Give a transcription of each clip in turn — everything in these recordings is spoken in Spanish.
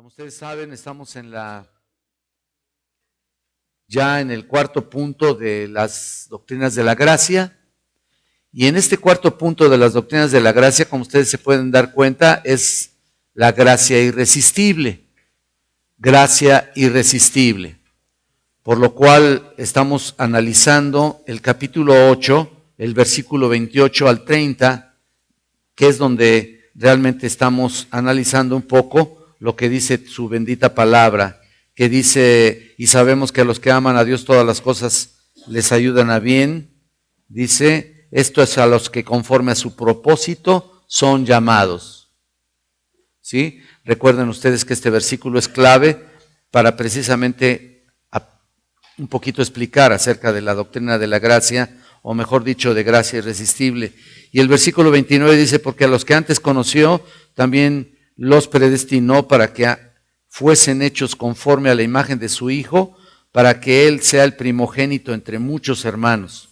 ustedes saben, estamos ya en el cuarto punto de las doctrinas de la gracia. Y en este cuarto punto de las doctrinas de la gracia, como ustedes se pueden dar cuenta, es la gracia irresistible. Gracia irresistible. Por lo cual estamos analizando el capítulo 8, el versículo 28 al 30, que es donde realmente estamos analizando un poco lo que dice su bendita palabra, que dice, y sabemos que a los que aman a Dios todas las cosas les ayudan a bien. Dice, esto es a los que conforme a su propósito son llamados. ¿Sí? Recuerden ustedes que este versículo es clave para precisamente un poquito explicar acerca de la doctrina de la gracia, o mejor dicho, de gracia irresistible. Y el versículo 29 dice, porque a los que antes conoció, también los predestinó para que fuesen hechos conforme a la imagen de su Hijo, para que Él sea el primogénito entre muchos hermanos.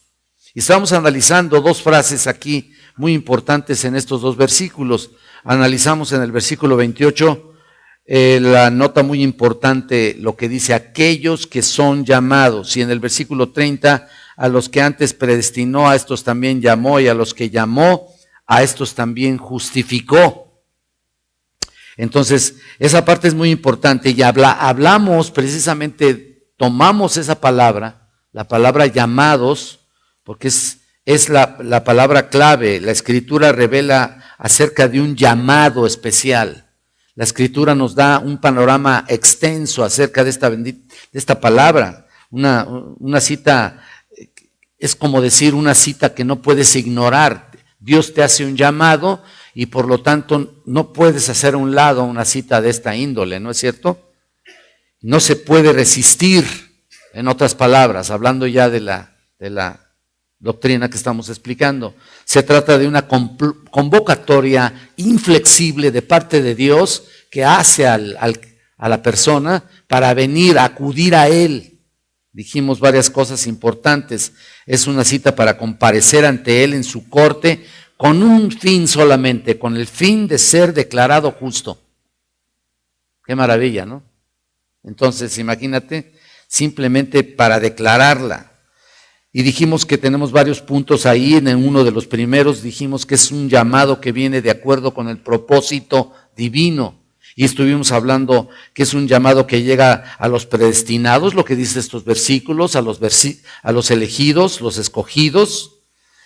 Y estamos analizando dos frases aquí muy importantes en estos dos versículos. Analizamos en el versículo 28 la nota muy importante, lo que dice aquellos que son llamados, y en el versículo 30, a los que antes predestinó, a estos también llamó, y a los que llamó, a estos también justificó. Entonces, esa parte es muy importante, y hablamos precisamente, tomamos esa palabra, la palabra llamados, porque es la palabra clave. La Escritura revela acerca de un llamado especial. La Escritura nos da un panorama extenso acerca de esta palabra. Una cita, es como decir una cita que no puedes ignorar. Dios te hace un llamado y por lo tanto no puedes hacer a un lado una cita de esta índole, ¿no es cierto? No se puede resistir, en otras palabras, hablando ya de la doctrina que estamos explicando. Se trata de una convocatoria inflexible de parte de Dios que hace a la persona para venir, acudir a Él. Dijimos varias cosas importantes. Es una cita para comparecer ante Él en su corte con un fin solamente, con el fin de ser declarado justo. Qué maravilla, ¿no? Entonces, imagínate, simplemente para declararla. Y dijimos que tenemos varios puntos ahí. En uno de los primeros dijimos que es un llamado que viene de acuerdo con el propósito divino. Y estuvimos hablando que es un llamado que llega a los predestinados, lo que dice estos versículos, a los elegidos, los escogidos.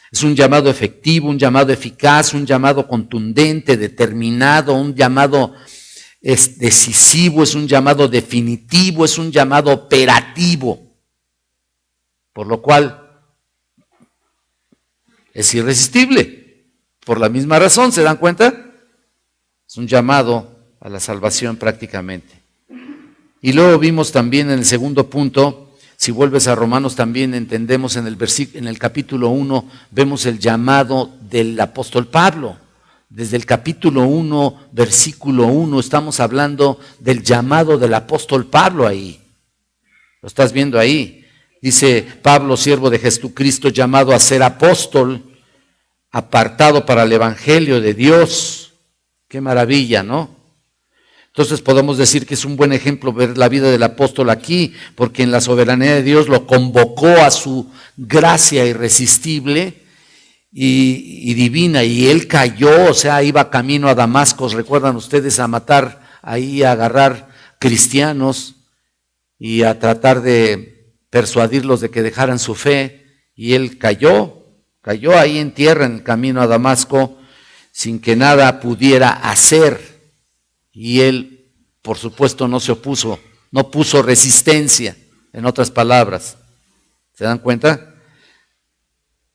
Es un llamado efectivo, un llamado eficaz, un llamado contundente, determinado, un llamado decisivo, es un llamado definitivo, es un llamado operativo. Por lo cual es irresistible. Por la misma razón, ¿se dan cuenta? Es un llamado a la salvación prácticamente. Y luego vimos también en el segundo punto, si vuelves a Romanos también entendemos en el capítulo 1, vemos el llamado del apóstol Pablo. Desde el capítulo 1, versículo 1, estamos hablando del llamado del apóstol Pablo ahí. ¿Lo estás viendo ahí? Dice Pablo, siervo de Jesucristo, llamado a ser apóstol, apartado para el evangelio de Dios. Qué maravilla, ¿no? Entonces podemos decir que es un buen ejemplo ver la vida del apóstol aquí, porque en la soberanía de Dios lo convocó a su gracia irresistible y divina, y él cayó, o sea, iba camino a Damasco, recuerdan ustedes, a matar ahí, a agarrar cristianos y a tratar de persuadirlos de que dejaran su fe, y él cayó ahí en tierra en el camino a Damasco sin que nada pudiera hacer. Y él, por supuesto, no se opuso, no puso resistencia, en otras palabras. ¿Se dan cuenta?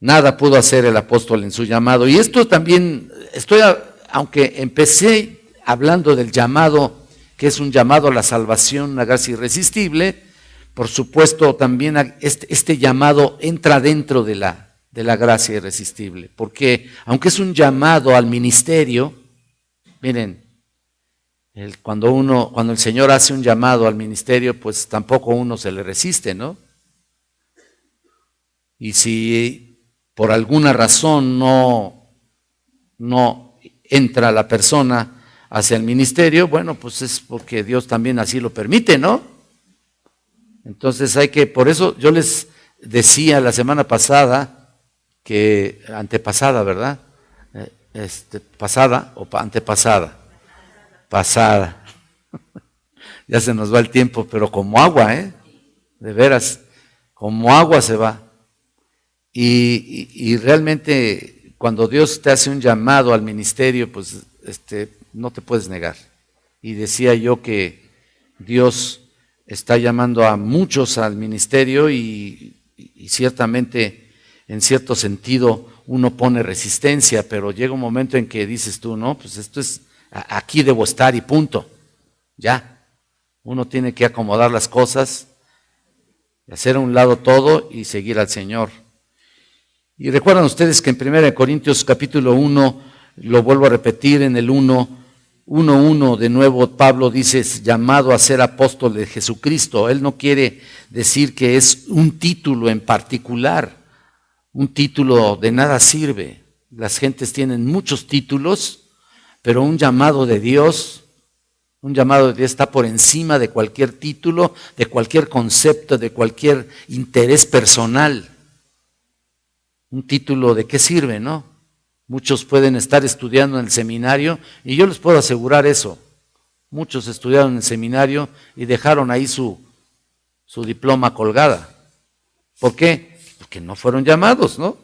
Nada pudo hacer el apóstol en su llamado. Y esto también, aunque empecé hablando del llamado, que es un llamado a la salvación, una gracia irresistible, por supuesto también este llamado entra dentro de la gracia irresistible. Porque aunque es un llamado al ministerio, miren, cuando el Señor hace un llamado al ministerio, pues tampoco uno se le resiste, ¿no? Y si por alguna razón no entra la persona hacia el ministerio, bueno, pues es porque Dios también así lo permite, ¿no? Entonces por eso yo les decía la semana pasada, antepasada, ¿verdad? Pasada o antepasada, pasada. Ya se nos va el tiempo, pero como agua, de veras, como agua se va. Y realmente cuando Dios te hace un llamado al ministerio, pues no te puedes negar. Y decía yo que Dios está llamando a muchos al ministerio y ciertamente, en cierto sentido, uno pone resistencia, pero llega un momento en que dices tú, no, pues esto es, aquí debo estar y punto. Ya, uno tiene que acomodar las cosas, hacer a un lado todo y seguir al Señor. Y recuerdan ustedes que en 1 Corintios capítulo 1, lo vuelvo a repetir, en el 1:1 de nuevo Pablo dice, llamado a ser apóstol de Jesucristo. Él no quiere decir que es un título en particular, un título de nada sirve. Las gentes tienen muchos títulos, pero un llamado de Dios está por encima de cualquier título, de cualquier concepto, de cualquier interés personal. Un título ¿de qué sirve, no? Muchos pueden estar estudiando en el seminario y yo les puedo asegurar eso. Muchos estudiaron en el seminario y dejaron ahí su diploma colgada. ¿Por qué? Porque no fueron llamados, ¿no?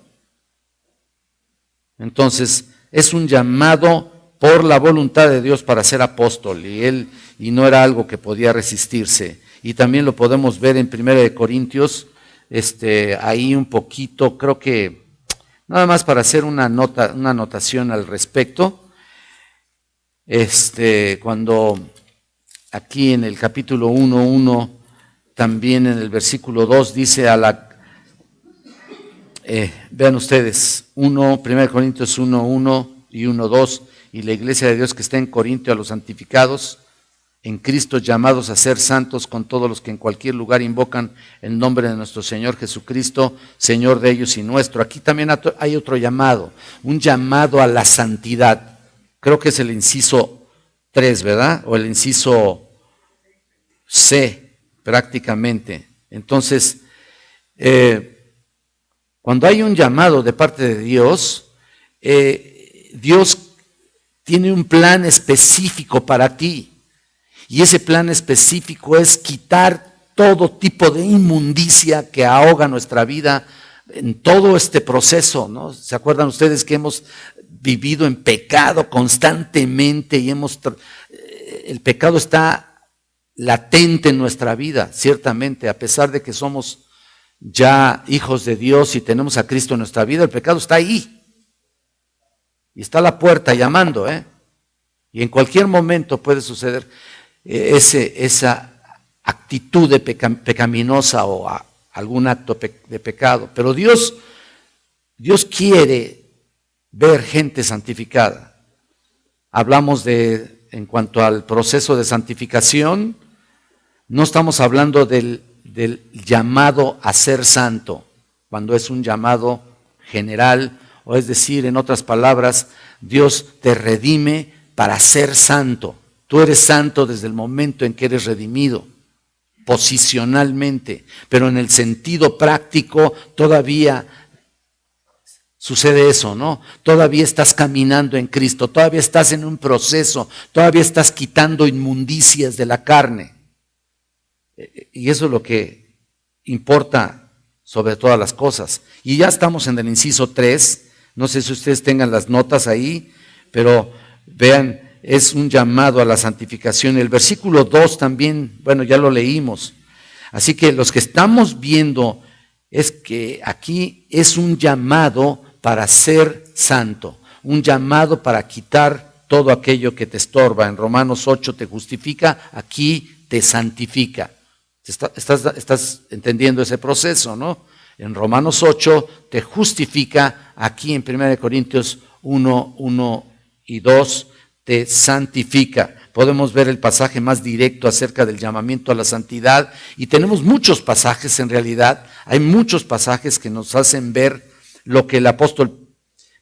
Entonces, es un llamado por la voluntad de Dios para ser apóstol y no era algo que podía resistirse. Y también lo podemos ver en 1 Corintios, ahí un poquito, creo que nada más para hacer una anotación al respecto. Cuando aquí en el capítulo 1:1, también en el versículo 2 dice vean ustedes, 1 Corintios 1:1 y 1:2, y la iglesia de Dios que está en Corintio, a los santificados en Cristo, llamados a ser santos con todos los que en cualquier lugar invocan el nombre de nuestro Señor Jesucristo, Señor de ellos y nuestro. Aquí también hay otro llamado, un llamado a la santidad. Creo que es el inciso 3, ¿verdad? O el inciso C, prácticamente. Entonces, cuando hay un llamado de parte de Dios, Dios tiene un plan específico para ti. Y ese plan específico es quitar todo tipo de inmundicia que ahoga nuestra vida en todo este proceso, ¿no? ¿Se acuerdan ustedes que hemos vivido en pecado constantemente y el pecado está latente en nuestra vida, ciertamente, a pesar de que somos ya hijos de Dios y tenemos a Cristo en nuestra vida, el pecado está ahí. Y está a la puerta llamando, Y en cualquier momento puede suceder esa actitud de pecaminosa o algún acto de pecado. Pero Dios quiere ver gente santificada. Hablamos en cuanto al proceso de santificación, no estamos hablando del llamado a ser santo, cuando es un llamado general, o es decir, en otras palabras, Dios te redime para ser santo. Tú eres santo desde el momento en que eres redimido, posicionalmente, pero en el sentido práctico todavía sucede eso, ¿no? Todavía estás caminando en Cristo, todavía estás en un proceso, todavía estás quitando inmundicias de la carne. Y eso es lo que importa sobre todas las cosas. Y ya estamos en el inciso 3, no sé si ustedes tengan las notas ahí, pero vean, es un llamado a la santificación. El versículo 2 también, bueno, ya lo leímos. Así que los que estamos viendo es que aquí es un llamado para ser santo, un llamado para quitar todo aquello que te estorba. En Romanos 8 te justifica, aquí te santifica. Estás entendiendo ese proceso, ¿no? En Romanos 8 te justifica, aquí en 1 Corintios 1:1 y 2 te santifica. Podemos ver el pasaje más directo acerca del llamamiento a la santidad y tenemos muchos pasajes en realidad, hay muchos pasajes que nos hacen ver lo que el apóstol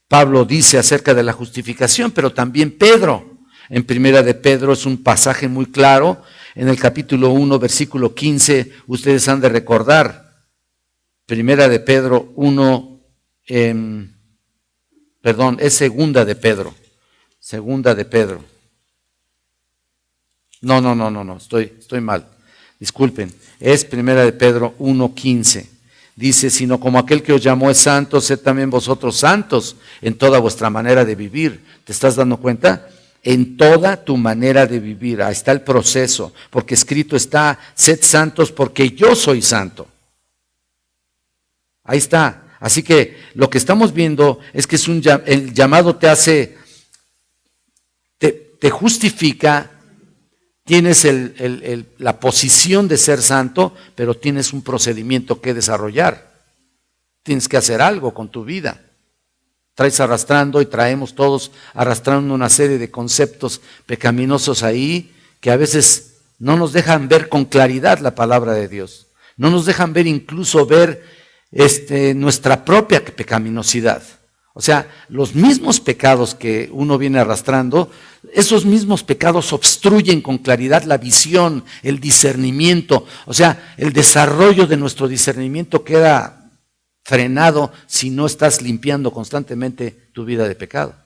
Pablo dice acerca de la justificación, pero también Pedro. en Primera de Pedro, es un pasaje muy claro. En el capítulo 1, versículo 15, ustedes han de recordar, Primera de Pedro 1, es Segunda de Pedro. Segunda de Pedro. No, estoy mal. Disculpen, es Primera de Pedro 1:15. Dice, sino como aquel que os llamó es santo, sed también vosotros santos en toda vuestra manera de vivir. ¿Te estás dando cuenta? En toda tu manera de vivir. Ahí está el proceso, porque escrito está, sed santos porque yo soy santo. Ahí está. Así que lo que estamos viendo es que el llamado te hace, te justifica. Tienes la posición de ser santo, pero tienes un procedimiento que desarrollar. Tienes que hacer algo con tu vida. Traes arrastrando y traemos todos arrastrando una serie de conceptos pecaminosos ahí que a veces no nos dejan ver con claridad la palabra de Dios. No nos dejan ver incluso nuestra propia pecaminosidad. O sea, los mismos pecados que uno viene arrastrando, esos mismos pecados obstruyen con claridad la visión, el discernimiento. O sea, el desarrollo de nuestro discernimiento queda frenado si no estás limpiando constantemente tu vida de pecado.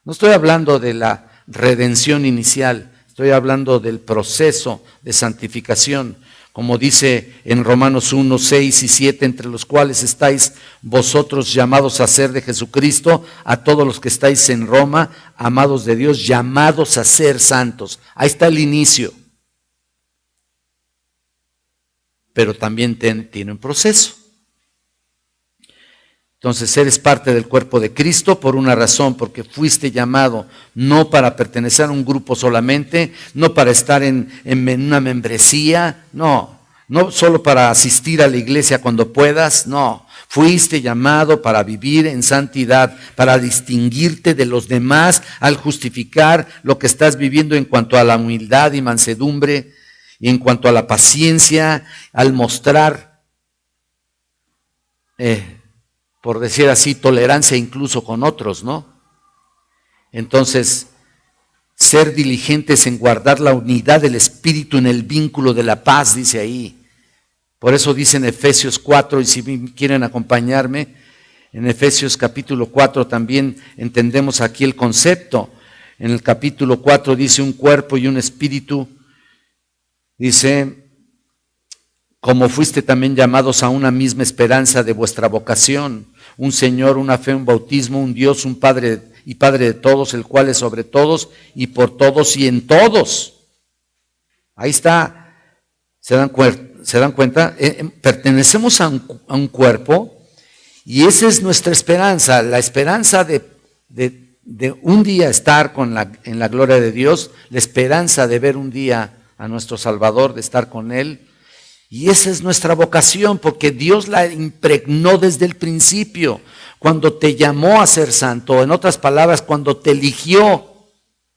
No estoy hablando de la redención inicial, estoy hablando del proceso de santificación. Como dice en Romanos 1, 6 y 7, entre los cuales estáis vosotros llamados a ser de Jesucristo, a todos los que estáis en Roma, amados de Dios, llamados a ser santos. Ahí está el inicio. Pero también tiene un proceso. Entonces eres parte del cuerpo de Cristo por una razón, porque fuiste llamado no para pertenecer a un grupo solamente, no para estar en una membresía, no solo para asistir a la iglesia cuando puedas, no. Fuiste llamado para vivir en santidad, para distinguirte de los demás al justificar lo que estás viviendo en cuanto a la humildad y mansedumbre, y en cuanto a la paciencia, al mostrar por decir así, tolerancia incluso con otros, ¿no? Entonces, ser diligentes en guardar la unidad del Espíritu en el vínculo de la paz, dice ahí. Por eso dice en Efesios 4, y si quieren acompañarme, en Efesios capítulo 4 también entendemos aquí el concepto. En el capítulo 4 dice un cuerpo y un espíritu, dice, como fuiste también llamados a una misma esperanza de vuestra vocación, un Señor, una fe, un bautismo, un Dios, un Padre y Padre de todos, el cual es sobre todos y por todos y en todos. Ahí está, ¿se dan cuenta? Pertenecemos a un cuerpo y esa es nuestra esperanza, la esperanza de un día estar en la gloria de Dios, la esperanza de ver un día a nuestro Salvador, de estar con Él. Y esa es nuestra vocación, porque Dios la impregnó desde el principio, cuando te llamó a ser santo, en otras palabras, cuando te eligió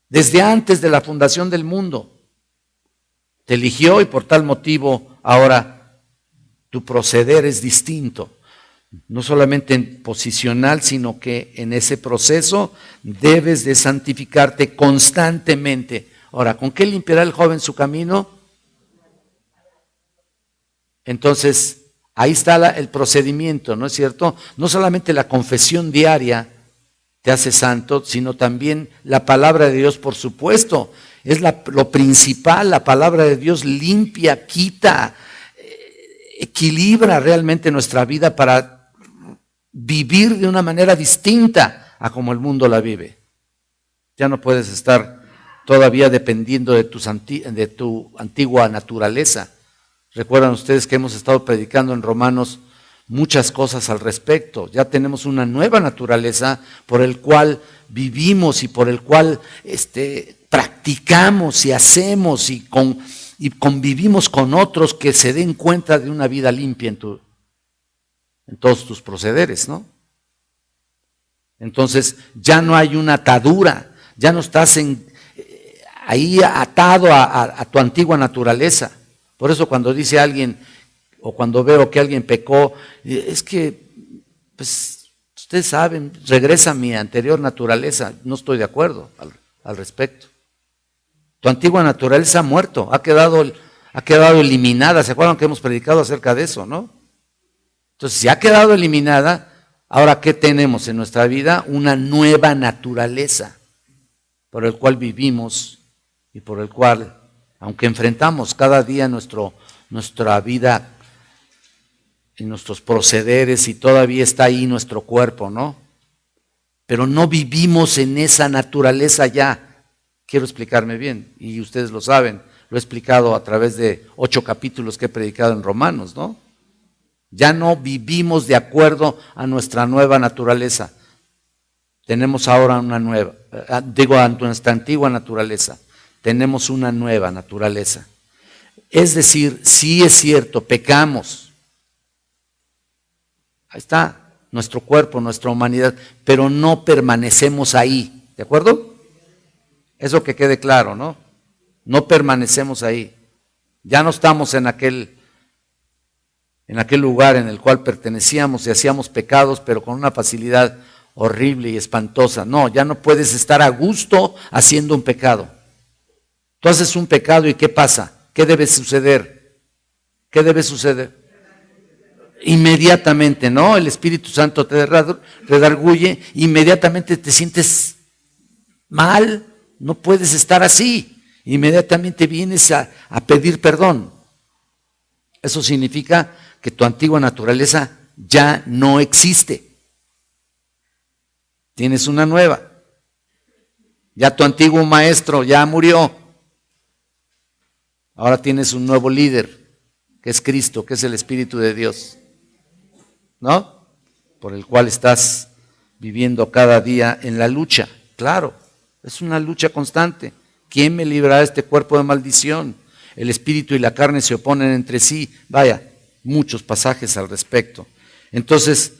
desde antes de la fundación del mundo. Te eligió y por tal motivo ahora tu proceder es distinto. No solamente en posicional, sino que en ese proceso debes de santificarte constantemente. Ahora, ¿con qué limpiará el joven su camino? Entonces, ahí está el procedimiento, ¿no es cierto? No solamente la confesión diaria te hace santo, sino también la palabra de Dios, por supuesto. Es lo principal, la palabra de Dios limpia, quita, equilibra realmente nuestra vida para vivir de una manera distinta a como el mundo la vive. Ya no puedes estar todavía dependiendo de tu antigua naturaleza. Recuerdan ustedes que hemos estado predicando en Romanos muchas cosas al respecto. Ya tenemos una nueva naturaleza por el cual vivimos y por el cual practicamos y hacemos y convivimos con otros que se den cuenta de una vida limpia en todos tus procederes, ¿no? Entonces ya no hay una atadura, ya no estás ahí atado a tu antigua naturaleza. Por eso cuando dice alguien, o cuando veo que alguien pecó, es que pues Ustedes saben, regresa a mi anterior naturaleza. No estoy de acuerdo al respecto. Tu antigua naturaleza ha muerto, ha quedado eliminada. ¿Se acuerdan que hemos predicado acerca de eso, no? Entonces, si ha quedado eliminada, ahora ¿qué tenemos en nuestra vida? Una nueva naturaleza por el cual vivimos y por el cual, aunque enfrentamos cada día nuestra vida y nuestros procederes, y todavía está ahí nuestro cuerpo, ¿no? Pero no vivimos en esa naturaleza ya. Quiero explicarme bien, y ustedes lo saben, lo he explicado a través de 8 capítulos que he predicado en Romanos, ¿no? Ya no vivimos de acuerdo a nuestra nueva naturaleza. Tenemos ahora una nueva, a nuestra antigua naturaleza. Tenemos una nueva naturaleza. Es decir, sí es cierto, pecamos. Ahí está nuestro cuerpo, nuestra humanidad, pero no permanecemos ahí, ¿de acuerdo? Eso que quede claro, ¿no? No permanecemos ahí. Ya no estamos en aquel lugar en el cual pertenecíamos y hacíamos pecados, pero con una facilidad horrible y espantosa. No, ya no puedes estar a gusto haciendo un pecado. Tú haces un pecado y ¿qué pasa? ¿Qué debe suceder? ¿Qué debe suceder? Inmediatamente, ¿no? El Espíritu Santo te redarguye, inmediatamente te sientes mal, no puedes estar así. Inmediatamente vienes a pedir perdón. Eso significa que tu antigua naturaleza ya no existe. Tienes una nueva. Ya tu antiguo maestro ya murió. Ahora tienes un nuevo líder, que es Cristo, que es el Espíritu de Dios, ¿no? Por el cual estás viviendo cada día en la lucha. Claro, es una lucha constante. ¿Quién me librará de este cuerpo de maldición? El espíritu y la carne se oponen entre sí. Vaya, muchos pasajes al respecto. Entonces,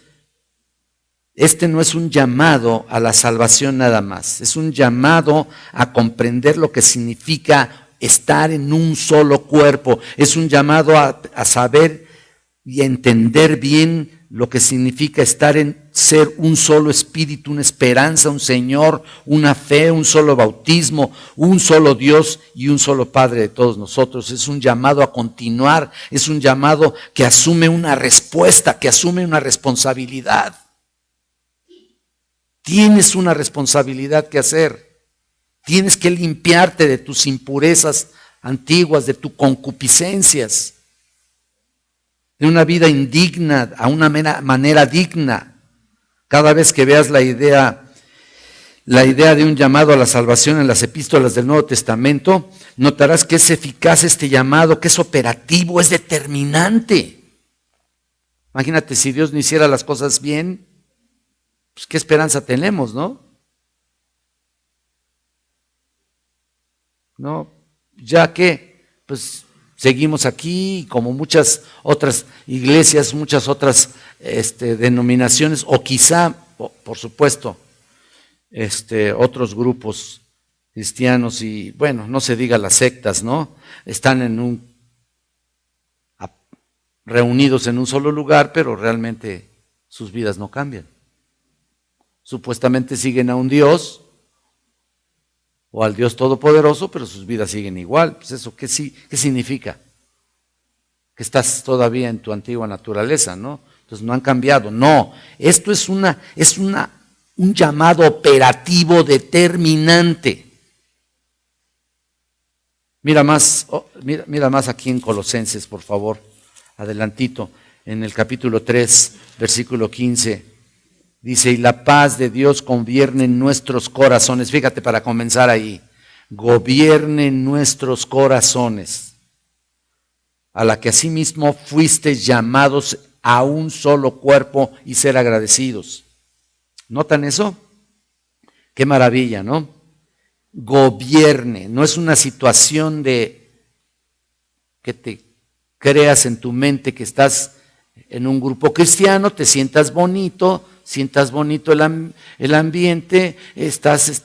este no es un llamado a la salvación nada más. Es un llamado a comprender lo que significa estar en un solo cuerpo. Es un llamado a saber y a entender bien lo que significa estar en ser un solo espíritu, una esperanza, un Señor, una fe, un solo bautismo, un solo Dios y un solo Padre de todos nosotros. Es un llamado a continuar, es un llamado que asume una respuesta, que asume una responsabilidad. Tienes una responsabilidad que hacer. Tienes que limpiarte de tus impurezas antiguas, de tus concupiscencias, de una vida indigna a una manera digna. Cada vez que veas la idea de un llamado a la salvación en las epístolas del Nuevo Testamento, notarás que es eficaz este llamado, que es operativo, es determinante. Imagínate si Dios no hiciera las cosas bien, pues qué esperanza tenemos, ¿no? No, ya que, pues seguimos aquí, como muchas otras iglesias, muchas otras denominaciones, o quizá, por supuesto, otros grupos cristianos y, bueno, no se diga las sectas, ¿no? Están reunidos en un solo lugar, pero realmente sus vidas no cambian. Supuestamente siguen a un Dios o al Dios Todopoderoso, pero sus vidas siguen igual. Pues eso, ¿qué significa? Que estás todavía en tu antigua naturaleza, ¿no? Entonces no han cambiado. No, esto es un llamado operativo determinante. Mira más aquí en Colosenses, por favor, adelantito, en el capítulo 3, versículo 15. Dice, y la paz de Dios gobierne en nuestros corazones. Fíjate, para comenzar ahí, gobierne en nuestros corazones, a la que asimismo fuisteis llamados a un solo cuerpo y ser agradecidos. ¿Notan eso? Qué maravilla, ¿no? Gobierne, no es una situación de que te creas en tu mente que estás en un grupo cristiano, te sientas bonito el ambiente, estás,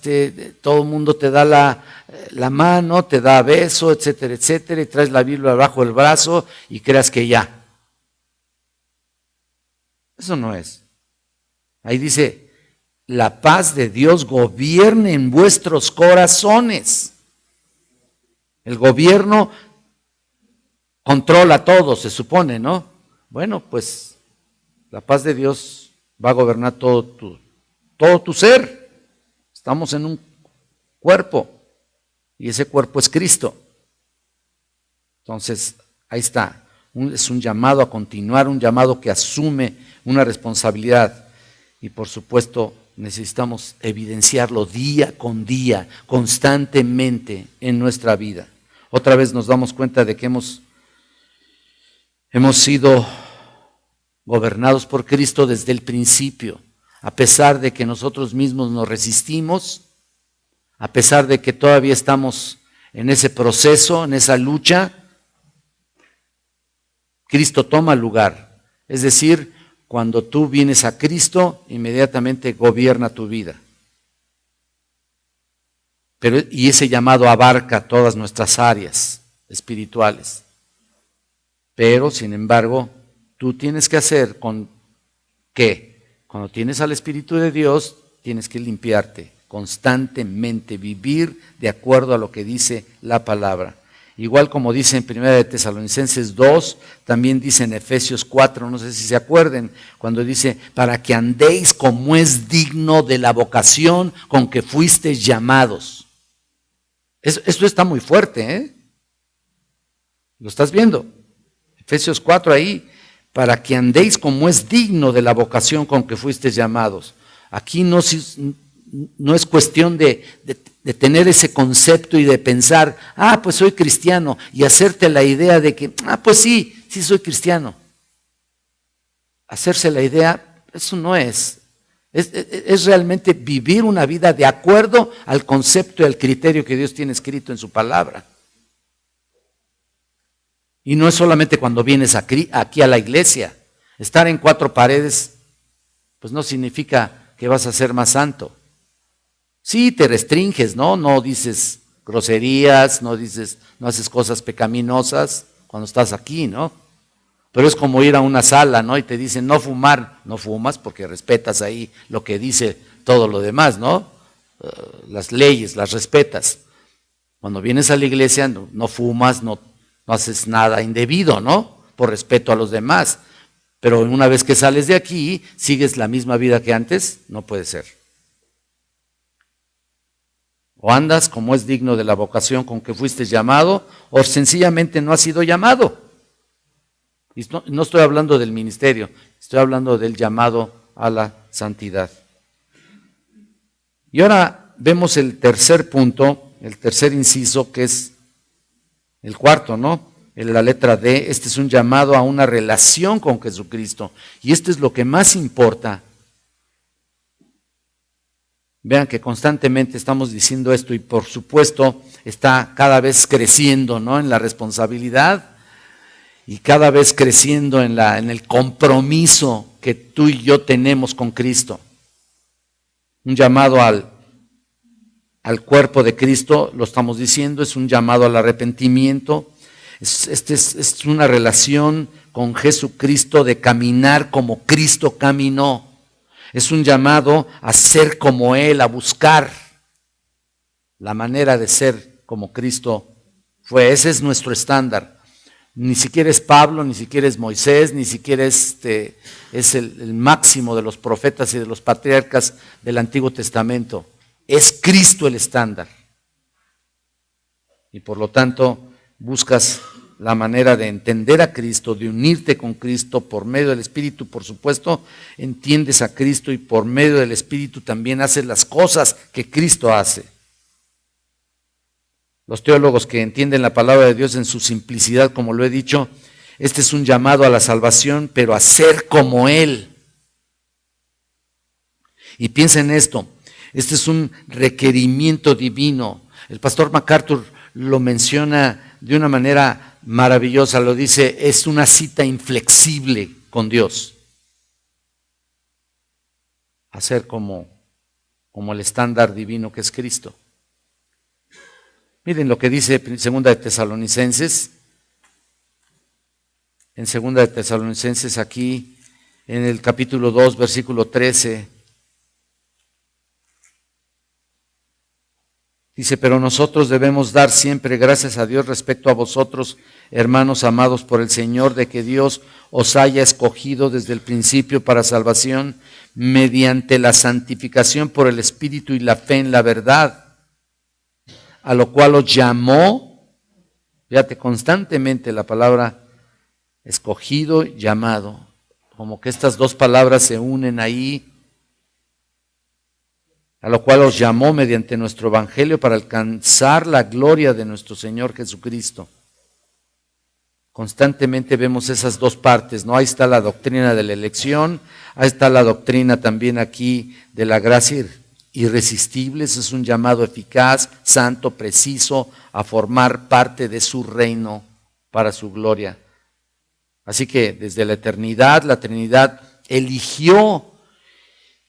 todo el mundo te da la mano, te da beso, etcétera, etcétera, y traes la Biblia bajo el brazo y creas que ya. Eso no es. Ahí dice, la paz de Dios gobierne en vuestros corazones. El gobierno controla todo, se supone, ¿no? Bueno, pues la paz de Dios va a gobernar todo tu ser. Estamos en un cuerpo y ese cuerpo es Cristo. Entonces, ahí está. Es un llamado a continuar, un llamado que asume una responsabilidad. Y por supuesto, necesitamos evidenciarlo día con día, constantemente en nuestra vida. Otra vez nos damos cuenta de que hemos sido gobernados por Cristo desde el principio, a pesar de que nosotros mismos nos resistimos, a pesar de que todavía estamos en ese proceso, en esa lucha. Cristo toma lugar. Es decir, cuando tú vienes a Cristo, inmediatamente gobierna tu vida. Y ese llamado abarca todas nuestras áreas espirituales. Pero, sin embargo, tú tienes que hacer con que cuando tienes al Espíritu de Dios, tienes que limpiarte constantemente, vivir de acuerdo a lo que dice la palabra. Igual como dice en 1 de Tesalonicenses 2, también dice en Efesios 4, no sé si se acuerden, cuando dice, para que andéis como es digno de la vocación con que fuisteis llamados. Esto está muy fuerte, ¿eh? ¿Lo estás viendo? Efesios 4 ahí, para que andéis como es digno de la vocación con que fuisteis llamados. Aquí no es cuestión de tener ese concepto y de pensar, pues soy cristiano, y hacerte la idea de que, pues sí soy cristiano. Hacerse la idea, eso no es. Es realmente vivir una vida de acuerdo al concepto y al criterio que Dios tiene escrito en su palabra. Y no es solamente cuando vienes aquí a la iglesia. Estar en cuatro paredes, pues no significa que vas a ser más santo. Sí, te restringes, ¿no? No dices groserías, no haces cosas pecaminosas cuando estás aquí, ¿no? Pero es como ir a una sala, ¿no? Y te dicen no fumar, no fumas porque respetas ahí lo que dice todo lo demás, ¿no? Las leyes, las respetas. Cuando vienes a la iglesia no fumas, no haces nada indebido, ¿no? Por respeto a los demás. Pero una vez que sales de aquí, sigues la misma vida que antes, no puede ser. O andas como es digno de la vocación con que fuiste llamado, o sencillamente no has sido llamado. Y no estoy hablando del ministerio, estoy hablando del llamado a la santidad. Y ahora vemos el tercer punto, el tercer inciso, que es el cuarto, ¿no? En la letra D, este es un llamado a una relación con Jesucristo. Y esto es lo que más importa. Vean que constantemente estamos diciendo esto y por supuesto está cada vez creciendo, ¿no? En la responsabilidad y cada vez creciendo en el compromiso que tú y yo tenemos con Cristo. Un llamado al cuerpo de Cristo, lo estamos diciendo, es un llamado al arrepentimiento. Es una relación con Jesucristo de caminar como Cristo caminó. Es un llamado a ser como Él, a buscar la manera de ser como Cristo fue. Ese es nuestro estándar. Ni siquiera es Pablo, ni siquiera es Moisés, ni siquiera es el máximo de los profetas y de los patriarcas del Antiguo Testamento. Es Cristo el estándar. Y por lo tanto, buscas la manera de entender a Cristo, de unirte con Cristo por medio del Espíritu, por supuesto, entiendes a Cristo y por medio del Espíritu también haces las cosas que Cristo hace. Los teólogos que entienden la palabra de Dios en su simplicidad, como lo he dicho, este es un llamado a la salvación, pero a ser como Él. Y piensa en esto, este es un requerimiento divino. El pastor MacArthur lo menciona de una manera maravillosa, lo dice, es una cita inflexible con Dios. A ser como el estándar divino que es Cristo. Miren lo que dice en 2 de Tesalonicenses. En 2 de Tesalonicenses aquí en el capítulo 2, versículo 13. Dice, pero nosotros debemos dar siempre gracias a Dios respecto a vosotros, hermanos amados por el Señor, de que Dios os haya escogido desde el principio para salvación mediante la santificación por el Espíritu y la fe en la verdad, a lo cual os llamó, fíjate, constantemente la palabra escogido, llamado, como que estas dos palabras se unen ahí, a lo cual os llamó mediante nuestro evangelio para alcanzar la gloria de nuestro Señor Jesucristo. Constantemente vemos esas dos partes, ¿no? Ahí está la doctrina de la elección, ahí está la doctrina también aquí de la gracia irresistible. Ese es un llamado eficaz, santo, preciso, a formar parte de su reino para su gloria. Así que desde la eternidad, la Trinidad eligió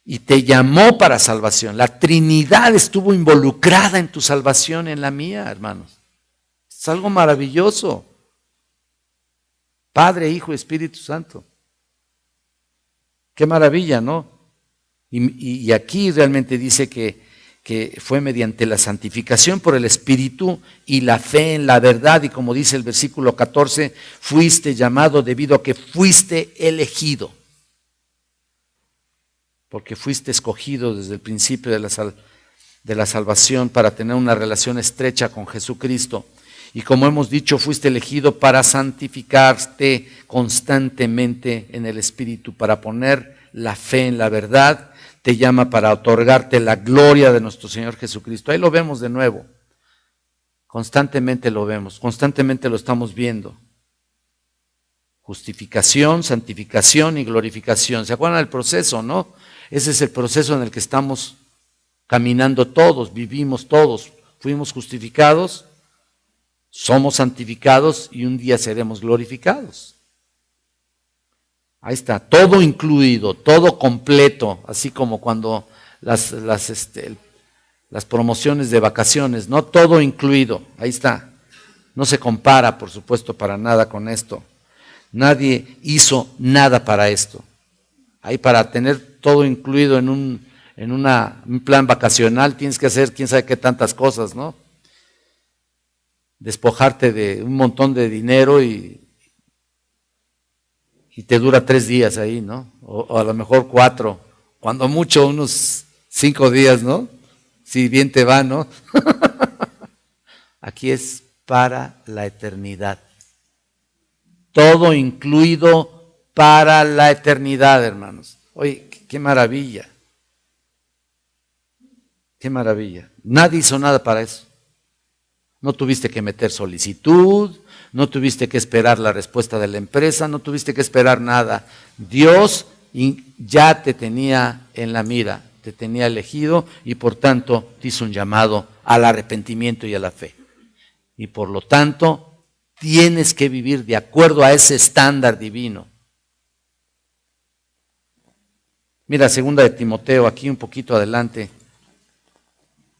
y te llamó para salvación. La Trinidad estuvo involucrada en tu salvación, en la mía, hermanos. Es algo maravilloso. Padre, Hijo y Espíritu Santo. Qué maravilla, ¿no? Y aquí realmente dice que fue mediante la santificación por el Espíritu y la fe en la verdad. Y como dice el versículo 14, fuiste llamado debido a que fuiste elegido. Porque fuiste escogido desde el principio de la salvación para tener una relación estrecha con Jesucristo. Y como hemos dicho, fuiste elegido para santificarte constantemente en el Espíritu, para poner la fe en la verdad. Te llama para otorgarte la gloria de nuestro Señor Jesucristo. Ahí lo vemos de nuevo. Constantemente lo vemos, constantemente lo estamos viendo. Justificación, santificación y glorificación. ¿Se acuerdan del proceso, no? Ese es el proceso en el que estamos caminando todos, vivimos todos. Fuimos justificados, somos santificados y un día seremos glorificados. Ahí está, todo incluido, todo completo, así como cuando las promociones de vacaciones, ¿no? Todo incluido, ahí está. No se compara, por supuesto, para nada con esto. Nadie hizo nada para esto. Ahí para tener todo incluido en un plan vacacional tienes que hacer quién sabe qué tantas cosas, ¿no? Despojarte de un montón de dinero y te dura 3 días ahí, ¿no? O a lo mejor 4, cuando mucho unos 5 días, ¿no? Si bien te va, ¿no? Aquí es para la eternidad. Todo incluido para la eternidad, hermanos. Oye, qué maravilla. Qué maravilla. Nadie hizo nada para eso. No tuviste que meter solicitud, no tuviste que esperar la respuesta de la empresa, no tuviste que esperar nada. Dios ya te tenía en la mira, te tenía elegido y por tanto te hizo un llamado al arrepentimiento y a la fe. Y por lo tanto tienes que vivir de acuerdo a ese estándar divino. Mira, 2 de Timoteo, aquí un poquito adelante,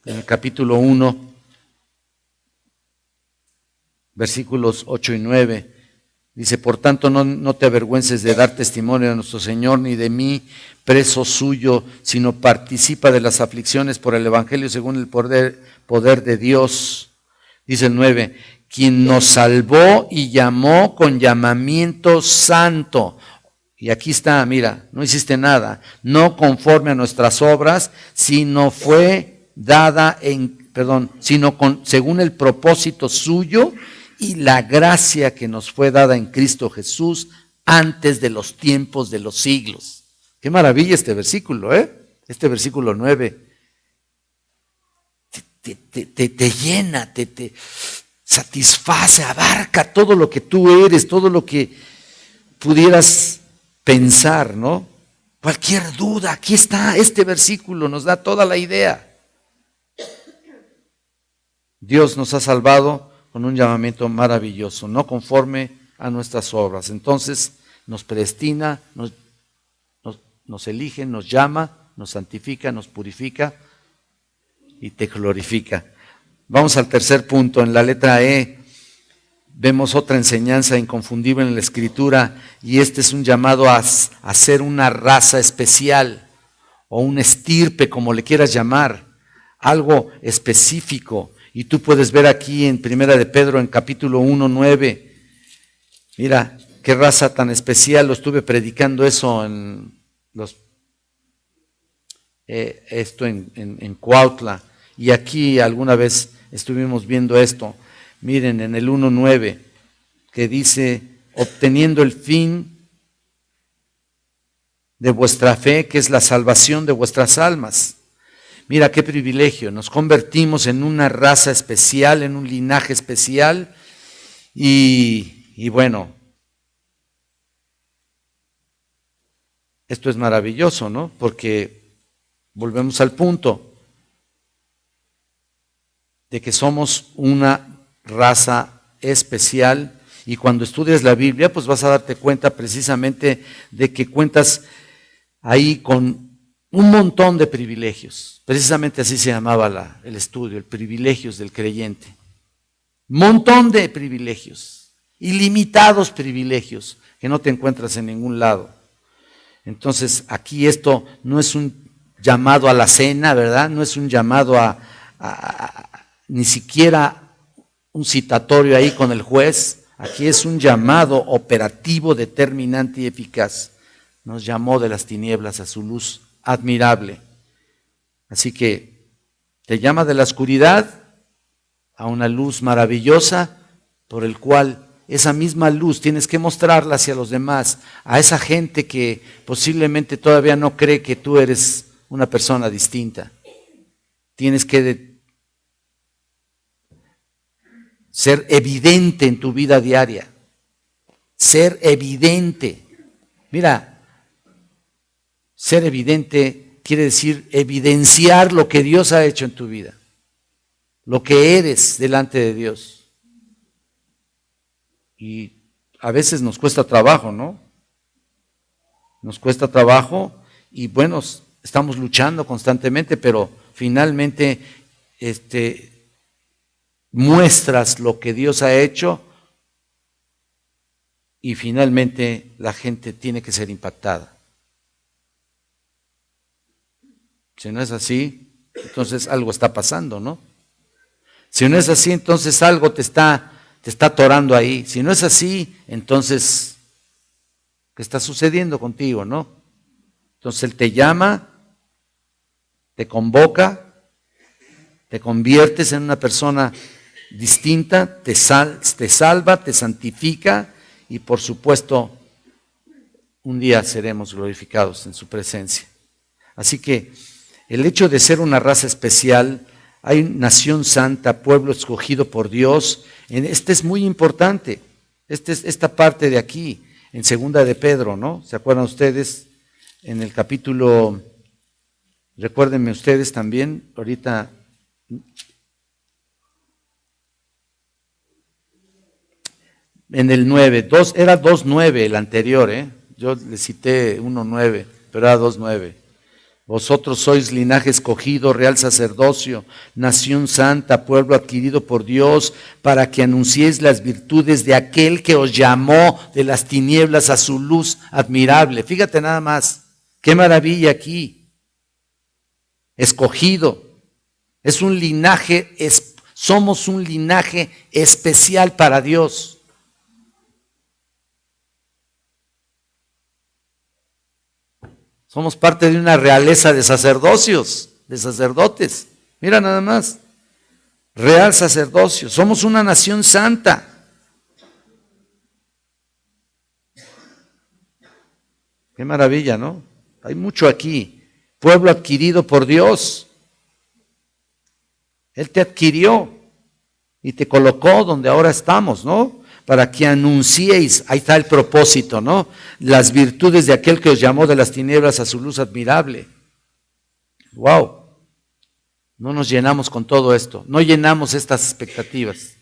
en el capítulo 1. Versículos 8 y 9, dice, por tanto no te avergüences de dar testimonio de nuestro Señor, ni de mí, preso suyo, sino participa de las aflicciones por el Evangelio según el poder de Dios. Dice el 9, quien nos salvó y llamó con llamamiento santo. Y aquí está, mira, no hiciste nada, no conforme a nuestras obras, sino fue dada según el propósito suyo y la gracia que nos fue dada en Cristo Jesús antes de los tiempos de los siglos. Qué maravilla este versículo, ¿eh? Este versículo 9. Te llena, te satisface, abarca todo lo que tú eres, todo lo que pudieras pensar, ¿no? Cualquier duda, aquí está, este versículo nos da toda la idea. Dios nos ha salvado con un llamamiento maravilloso, no conforme a nuestras obras. Entonces nos predestina, nos elige, nos llama, nos santifica, nos purifica y te glorifica. Vamos al tercer punto, en la letra E. vemos otra enseñanza inconfundible en la Escritura, y este es un llamado a ser una raza especial, o un estirpe, como le quieras llamar, algo específico. Y tú puedes ver aquí en Primera de Pedro, en capítulo 1:9, mira, qué raza tan especial. Lo estuve predicando eso en Cuautla, y aquí alguna vez estuvimos viendo esto. Miren, en el 1:9, que dice, obteniendo el fin de vuestra fe, que es la salvación de vuestras almas. Mira qué privilegio, nos convertimos en una raza especial, en un linaje especial, y bueno, esto es maravilloso, ¿no? Porque volvemos al punto de que somos una raza especial, y cuando estudias la Biblia, pues vas a darte cuenta precisamente de que cuentas ahí con un montón de privilegios. Precisamente así se llamaba el estudio, el privilegios del creyente. Montón de privilegios, ilimitados privilegios que no te encuentras en ningún lado. Entonces, aquí esto no es un llamado a la cena, ¿verdad? No es un llamado ni siquiera un citatorio ahí con el juez. Aquí es un llamado operativo, determinante y eficaz. Nos llamó de las tinieblas a su luz admirable. Así que te llama de la oscuridad a una luz maravillosa, por el cual esa misma luz tienes que mostrarla hacia los demás, a esa gente que posiblemente todavía no cree que tú eres una persona distinta. Tienes que ser evidente en tu vida diaria. Ser evidente. Mira, ser evidente quiere decir evidenciar lo que Dios ha hecho en tu vida, lo que eres delante de Dios. Y a veces nos cuesta trabajo, ¿no? Nos cuesta trabajo, y bueno, estamos luchando constantemente, pero finalmente muestras lo que Dios ha hecho, y finalmente la gente tiene que ser impactada. Si no es así, entonces algo está pasando, ¿no? Si no es así, entonces algo te está atorando ahí. Si no es así, entonces, ¿qué está sucediendo contigo, no? Entonces Él te llama, te convoca, te conviertes en una persona distinta, te salva, te santifica, y por supuesto, un día seremos glorificados en su presencia. Así que el hecho de ser una raza especial, hay nación santa, pueblo escogido por Dios, este es muy importante, esta parte de aquí, en segunda de Pedro, ¿no? ¿Se acuerdan ustedes? En el capítulo, recuérdenme ustedes también, ahorita, en el 9, era 2:9 el anterior, yo le cité 1:9, pero era 2:9. Vosotros sois linaje escogido, real sacerdocio, nación santa, pueblo adquirido por Dios, para que anunciéis las virtudes de aquel que os llamó de las tinieblas a su luz admirable. Fíjate nada más, qué maravilla aquí. Escogido. Es un linaje, somos un linaje especial para Dios. Somos parte de una realeza de sacerdocios, de sacerdotes. Mira nada más. Real sacerdocio. Somos una nación santa. Qué maravilla, ¿no? Hay mucho aquí. Pueblo adquirido por Dios. Él te adquirió y te colocó donde ahora estamos, ¿no? Para que anunciéis, ahí está el propósito, ¿no? Las virtudes de aquel que os llamó de las tinieblas a su luz admirable. ¡Wow! No nos llenamos con todo esto, no llenamos estas expectativas.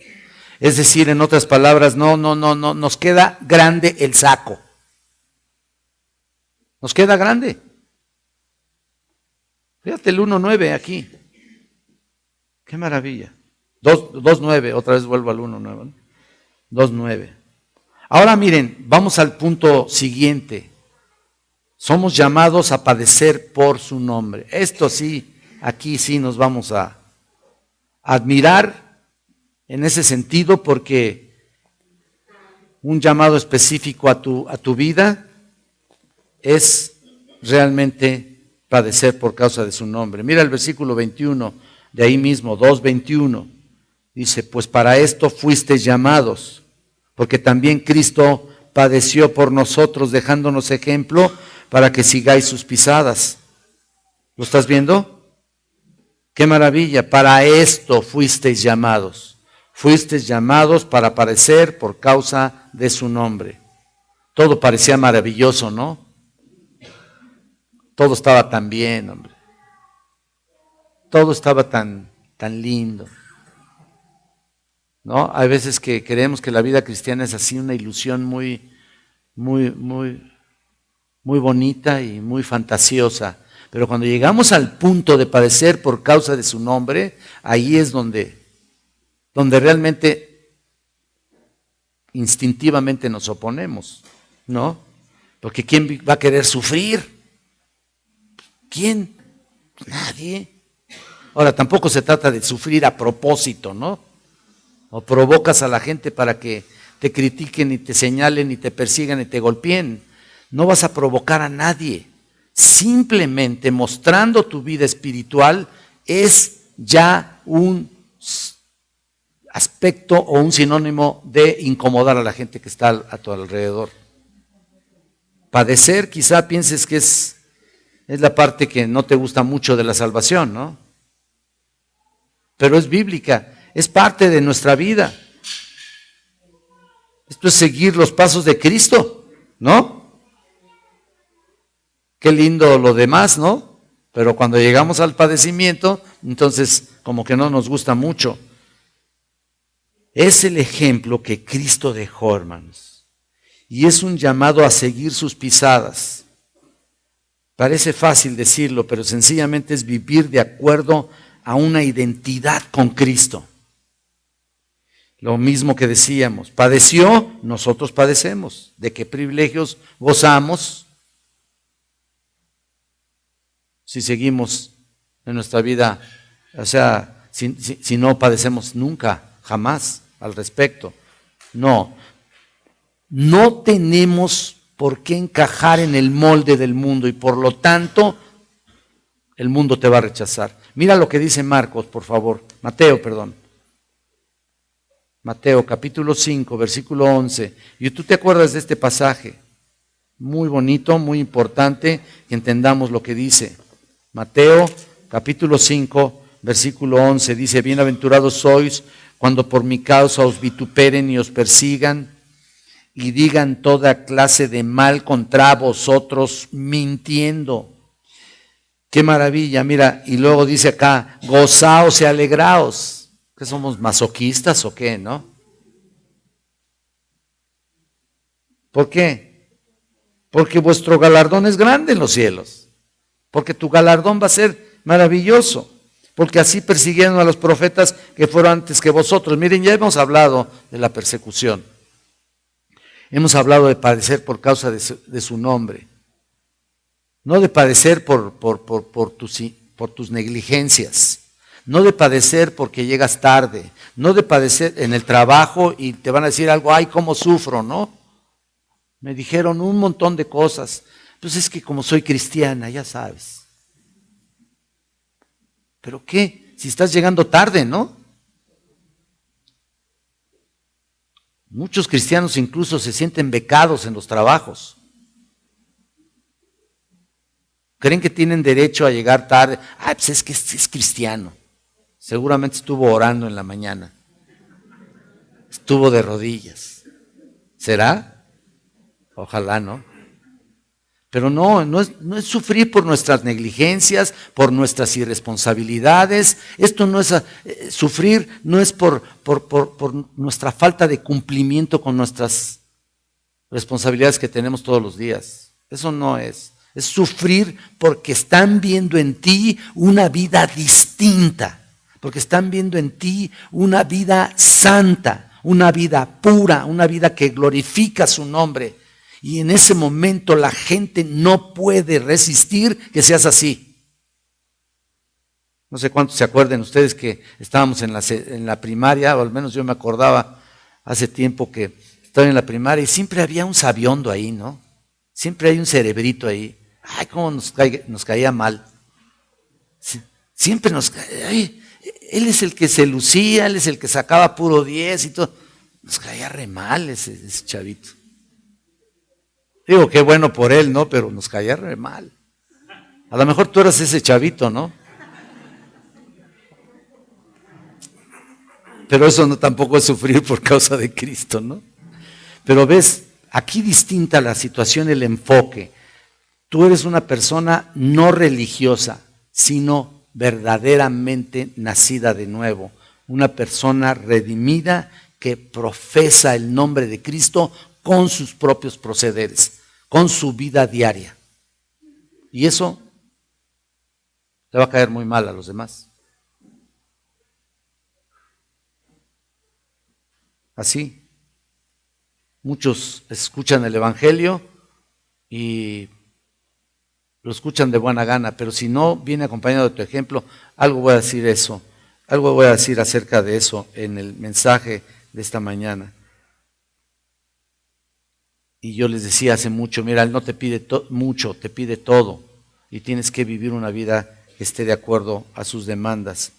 Es decir, en otras palabras, no, nos queda grande el saco. Nos queda grande. Fíjate el 1:9 aquí. Qué maravilla. 2:9, otra vez vuelvo al 1:9, ¿no? 2:9. Ahora miren, vamos al punto siguiente. Somos llamados a padecer por su nombre. Esto sí, aquí sí nos vamos a admirar en ese sentido, porque un llamado específico a tu vida es realmente padecer por causa de su nombre. Mira el versículo 21 de ahí mismo, 2:21. Dice, pues para esto fuisteis llamados, porque también Cristo padeció por nosotros, dejándonos ejemplo para que sigáis sus pisadas. ¿Lo estás viendo? ¡Qué maravilla! Para esto fuisteis llamados. Fuisteis llamados para padecer por causa de su nombre. Todo parecía maravilloso, ¿no? Todo estaba tan bien, hombre. Todo estaba tan lindo, ¿no? Hay veces que creemos que la vida cristiana es así, una ilusión muy bonita y muy fantasiosa. Pero cuando llegamos al punto de padecer por causa de su nombre, ahí es donde realmente instintivamente nos oponemos, ¿no? Porque ¿quién va a querer sufrir? ¿Quién? Nadie. Ahora, tampoco se trata de sufrir a propósito, ¿no? O provocas a la gente para que te critiquen y te señalen y te persigan y te golpeen. No vas a provocar a nadie. Simplemente mostrando tu vida espiritual es ya un aspecto o un sinónimo de incomodar a la gente que está a tu alrededor. Padecer, quizá pienses que es la parte que no te gusta mucho de la salvación, ¿no? Pero es bíblica, es parte de nuestra vida. Esto es seguir los pasos de Cristo, ¿no? Qué lindo lo demás, ¿no? Pero cuando llegamos al padecimiento, entonces como que no nos gusta mucho. Es el ejemplo que Cristo dejó, hermanos. Y es un llamado a seguir sus pisadas. Parece fácil decirlo, pero sencillamente es vivir de acuerdo a una identidad con Cristo. Lo mismo que decíamos, padeció, nosotros padecemos. ¿De qué privilegios gozamos si seguimos en nuestra vida? O sea, si no padecemos nunca, jamás al respecto. No tenemos por qué encajar en el molde del mundo y por lo tanto el mundo te va a rechazar. Mira lo que dice Marcos, por favor. Mateo capítulo 5, versículo 11. Y tú te acuerdas de este pasaje. Muy bonito, muy importante que entendamos lo que dice. Mateo capítulo 5, versículo 11. Dice, bienaventurados sois cuando por mi causa os vituperen y os persigan y digan toda clase de mal contra vosotros mintiendo. Qué maravilla, mira, y luego dice acá, gozaos y alegraos. ¿Qué somos, masoquistas o qué, no? ¿Por qué? Porque vuestro galardón es grande en los cielos. Porque tu galardón va a ser maravilloso. Porque así persiguieron a los profetas que fueron antes que vosotros. Miren, ya hemos hablado de la persecución. Hemos hablado de padecer por causa de su nombre. No de padecer por tus negligencias. No de padecer porque llegas tarde. No de padecer en el trabajo y te van a decir algo, ay, cómo sufro, ¿no? Me dijeron un montón de cosas. Pues es que como soy cristiana, ya sabes. ¿Pero qué? Si estás llegando tarde, ¿no? Muchos cristianos incluso se sienten becados en los trabajos. Creen que tienen derecho a llegar tarde. Ah, pues es que es cristiano. Seguramente estuvo orando en la mañana. Estuvo de rodillas. ¿Será? Ojalá, ¿no? Pero no es sufrir por nuestras negligencias, por nuestras irresponsabilidades. Esto no es sufrir, no es por nuestra falta de cumplimiento con nuestras responsabilidades que tenemos todos los días. Eso no es. Es sufrir porque están viendo en ti una vida distinta, porque están viendo en ti una vida santa, una vida pura, una vida que glorifica su nombre. Y en ese momento la gente no puede resistir que seas así. No sé cuántos se acuerden ustedes que estábamos en la primaria, o al menos yo me acordaba hace tiempo que estaba en la primaria y siempre había un sabiondo ahí, ¿no? Siempre hay un cerebrito ahí. Ay, cómo nos caía mal. Siempre nos caía. Ay, él es el que se lucía, él es el que sacaba puro 10 y todo. Nos caía re mal ese chavito. Digo, qué bueno por él, ¿no? Pero nos caía re mal. A lo mejor tú eras ese chavito, ¿no? Pero eso no tampoco es sufrir por causa de Cristo, ¿no? Pero ves, aquí distinta la situación, el enfoque. Tú eres una persona no religiosa, sino verdaderamente nacida de nuevo. Una persona redimida que profesa el nombre de Cristo con sus propios procederes, con su vida diaria. Y eso le va a caer muy mal a los demás. Así. Muchos escuchan el Evangelio y lo escuchan de buena gana, pero si no viene acompañado de tu ejemplo, algo voy a decir eso, algo voy a decir acerca de eso en el mensaje de esta mañana. Y yo les decía hace mucho, mira, Él no te pide mucho, te pide todo, y tienes que vivir una vida que esté de acuerdo a sus demandas.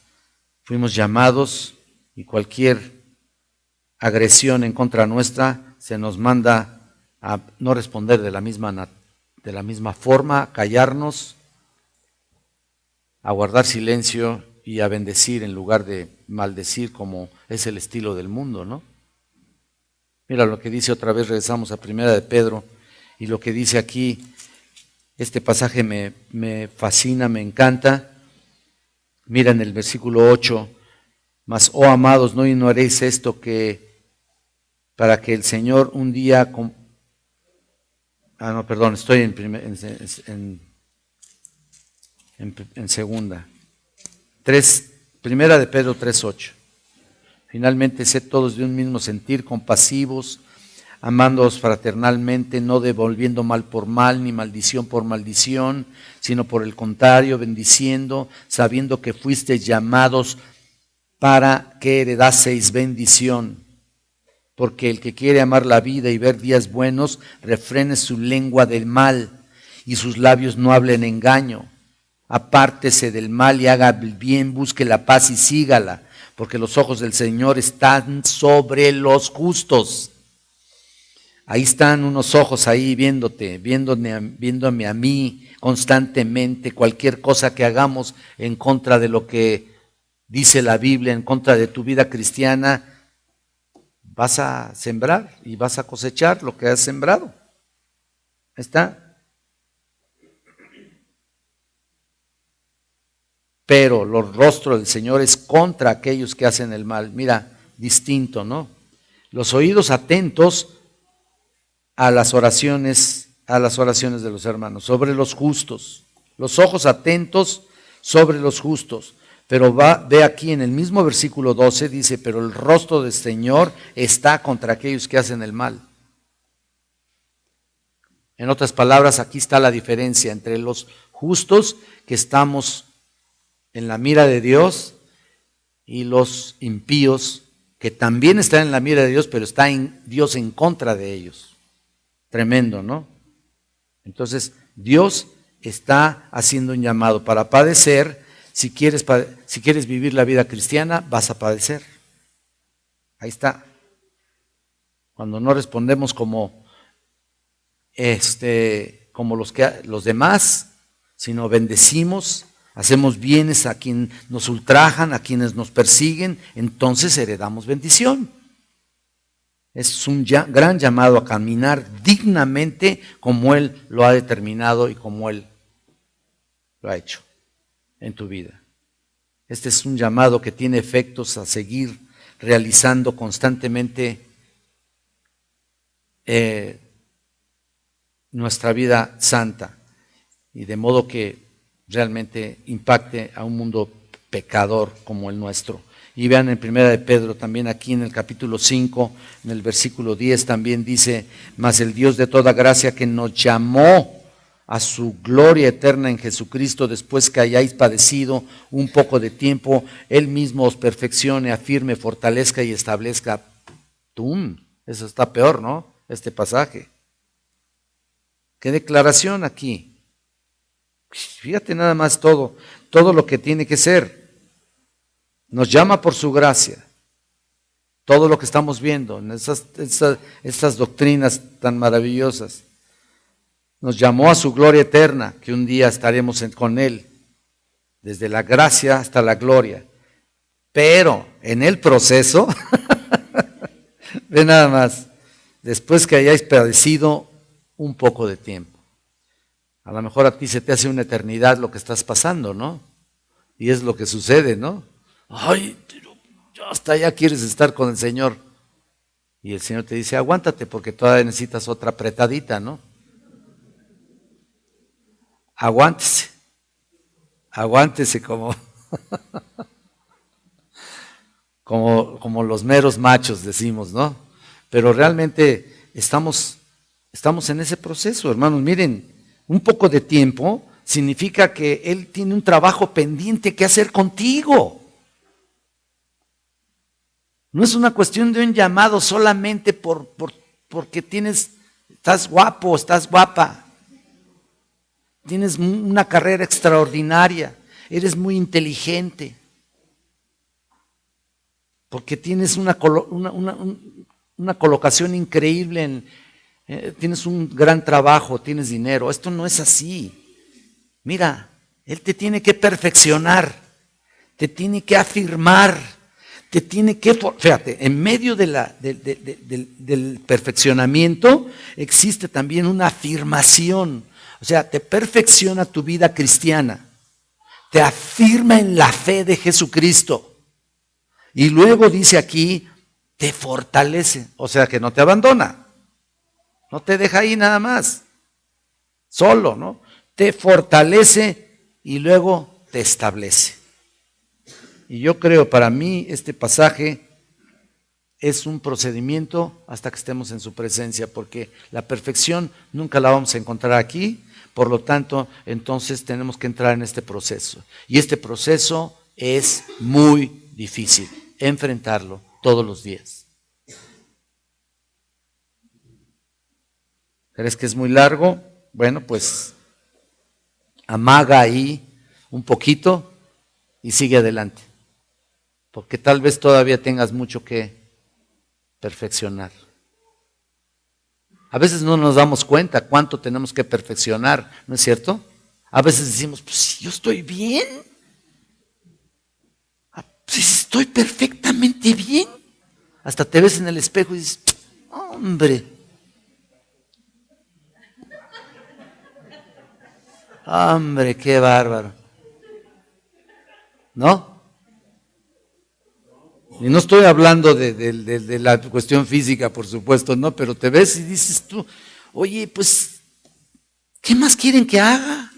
Fuimos llamados y cualquier agresión en contra nuestra se nos manda a no responder de la misma forma, a callarnos, a guardar silencio y a bendecir en lugar de maldecir, como es el estilo del mundo, ¿no? Mira lo que dice otra vez, regresamos a Primera de Pedro, y lo que dice aquí, este pasaje me fascina, me encanta. Mira en el versículo 8, mas, oh amados, no ignoréis esto, que para que el Señor un día... estoy en segunda. Primera de Pedro 3:8. Finalmente, sed todos de un mismo sentir, compasivos, amándoos fraternalmente, no devolviendo mal por mal, ni maldición por maldición, sino por el contrario, bendiciendo, sabiendo que fuisteis llamados para que heredaseis bendición. Porque el que quiere amar la vida y ver días buenos, refrene su lengua del mal y sus labios no hablen engaño. Apártese del mal y haga el bien, busque la paz y sígala, porque los ojos del Señor están sobre los justos. Ahí están unos ojos ahí viéndote, viéndome a mí constantemente. Cualquier cosa que hagamos en contra de lo que dice la Biblia, en contra de tu vida cristiana, vas a sembrar y vas a cosechar lo que has sembrado. ¿Está? Pero los rostros del Señor es contra aquellos que hacen el mal. Mira, distinto, ¿no? Los oídos atentos a las oraciones de los hermanos, sobre los justos. Los ojos atentos sobre los justos. Pero ve aquí en el mismo versículo 12, dice, pero el rostro del Señor está contra aquellos que hacen el mal. En otras palabras, aquí está la diferencia entre los justos, que estamos en la mira de Dios, y los impíos, que también están en la mira de Dios, pero está Dios en contra de ellos. Tremendo, ¿no? Entonces, Dios está haciendo un llamado para padecer. Si quieres vivir la vida cristiana, vas a padecer. Ahí está. Cuando no respondemos como los demás, sino bendecimos, hacemos bienes a quienes nos ultrajan, a quienes nos persiguen, entonces heredamos bendición. Es un gran llamado a caminar dignamente como Él lo ha determinado y como Él lo ha hecho en tu vida. Este es un llamado que tiene efectos a seguir realizando constantemente nuestra vida santa, y de modo que realmente impacte a un mundo pecador como el nuestro. Y vean en Primera de Pedro, también aquí en el capítulo 5, en el versículo 10 también dice, mas el Dios de toda gracia que nos llamó a su gloria eterna en Jesucristo, después que hayáis padecido un poco de tiempo, Él mismo os perfeccione, afirme, fortalezca y establezca. ¡Tum! Eso está peor, ¿no? Este pasaje. ¿Qué declaración aquí? Fíjate nada más todo lo que tiene que ser. Nos llama por su gracia. Todo lo que estamos viendo en estas doctrinas tan maravillosas. Nos llamó a su gloria eterna, que un día estaremos con Él, desde la gracia hasta la gloria. Pero en el proceso, ve nada más, después que hayáis padecido un poco de tiempo. A lo mejor a ti se te hace una eternidad lo que estás pasando, ¿no? Y es lo que sucede, ¿no? Ay, ya hasta allá quieres estar con el Señor. Y el Señor te dice, aguántate porque todavía necesitas otra apretadita, ¿no? Aguántese como los meros machos decimos, ¿no? Pero realmente estamos en ese proceso, hermanos. Miren, un poco de tiempo significa que Él tiene un trabajo pendiente que hacer contigo. No es una cuestión de un llamado solamente porque estás guapo, estás guapa. Tienes una carrera extraordinaria, eres muy inteligente. Porque tienes una colocación increíble, tienes un gran trabajo, tienes dinero. Esto no es así. Mira, Él te tiene que perfeccionar, te tiene que afirmar. Te tiene que, fíjate, en medio del perfeccionamiento existe también una afirmación. O sea, te perfecciona tu vida cristiana, te afirma en la fe de Jesucristo. Y luego dice aquí, te fortalece, o sea que no te abandona, no te deja ahí nada más, solo, ¿no? Te fortalece y luego te establece. Y yo creo, para mí, este pasaje es un procedimiento hasta que estemos en su presencia, porque la perfección nunca la vamos a encontrar aquí, por lo tanto, entonces tenemos que entrar en este proceso. Y este proceso es muy difícil, enfrentarlo todos los días. ¿Crees que es muy largo? Bueno, pues amaga ahí un poquito y sigue adelante. Porque tal vez todavía tengas mucho que perfeccionar. A veces no nos damos cuenta cuánto tenemos que perfeccionar, ¿no es cierto? A veces decimos, pues yo estoy bien, pues estoy perfectamente bien. Hasta te ves en el espejo y dices, hombre, qué bárbaro. ¿No? Y no estoy hablando de la cuestión física, por supuesto, no, pero te ves y dices tú, oye, pues, ¿qué más quieren que haga?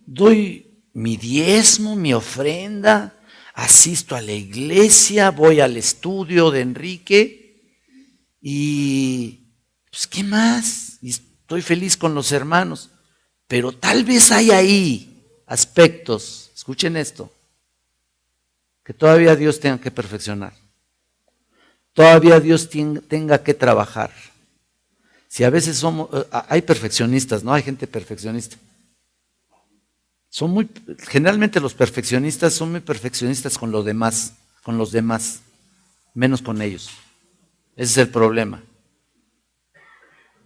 Doy mi diezmo, mi ofrenda, asisto a la iglesia, voy al estudio de Enrique y, pues, ¿qué más? Y estoy feliz con los hermanos, pero tal vez hay ahí aspectos, escuchen esto, que todavía Dios tenga que perfeccionar. Todavía Dios tenga que trabajar. Si a veces hay perfeccionistas, ¿no? Hay gente perfeccionista. Generalmente los perfeccionistas son muy perfeccionistas con los demás, menos con ellos. Ese es el problema.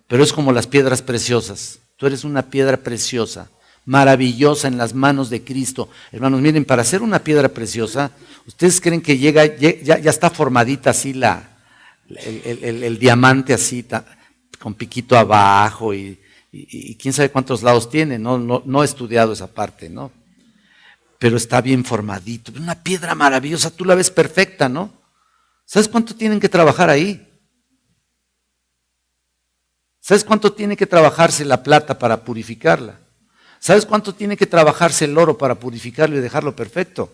Pero es como las piedras preciosas. Tú eres una piedra preciosa, maravillosa en las manos de Cristo. Hermanos, miren, para hacer una piedra preciosa, ¿ustedes creen que ya está formadita así el diamante así, con piquito abajo y quién sabe cuántos lados tiene? No he estudiado esa parte, ¿no? Pero está bien formadito. Una piedra maravillosa, tú la ves perfecta, ¿no? ¿Sabes cuánto tienen que trabajar ahí? ¿Sabes cuánto tiene que trabajarse la plata para purificarla? ¿Sabes cuánto tiene que trabajarse el oro para purificarlo y dejarlo perfecto?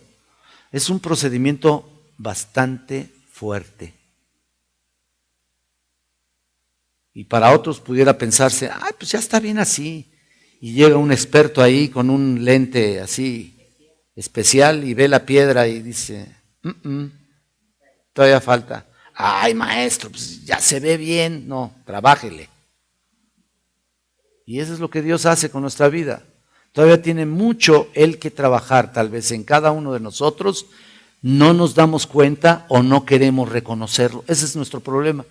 Es un procedimiento bastante fuerte. Y para otros pudiera pensarse, ay, pues ya está bien así. Y llega un experto ahí con un lente así especial y ve la piedra y dice, todavía falta. Ay, maestro, pues ya se ve bien. No, trabájele. Y eso es lo que Dios hace con nuestra vida. Todavía tiene mucho Él que trabajar, tal vez en cada uno de nosotros. No nos damos cuenta o no queremos reconocerlo. Ese es nuestro problema.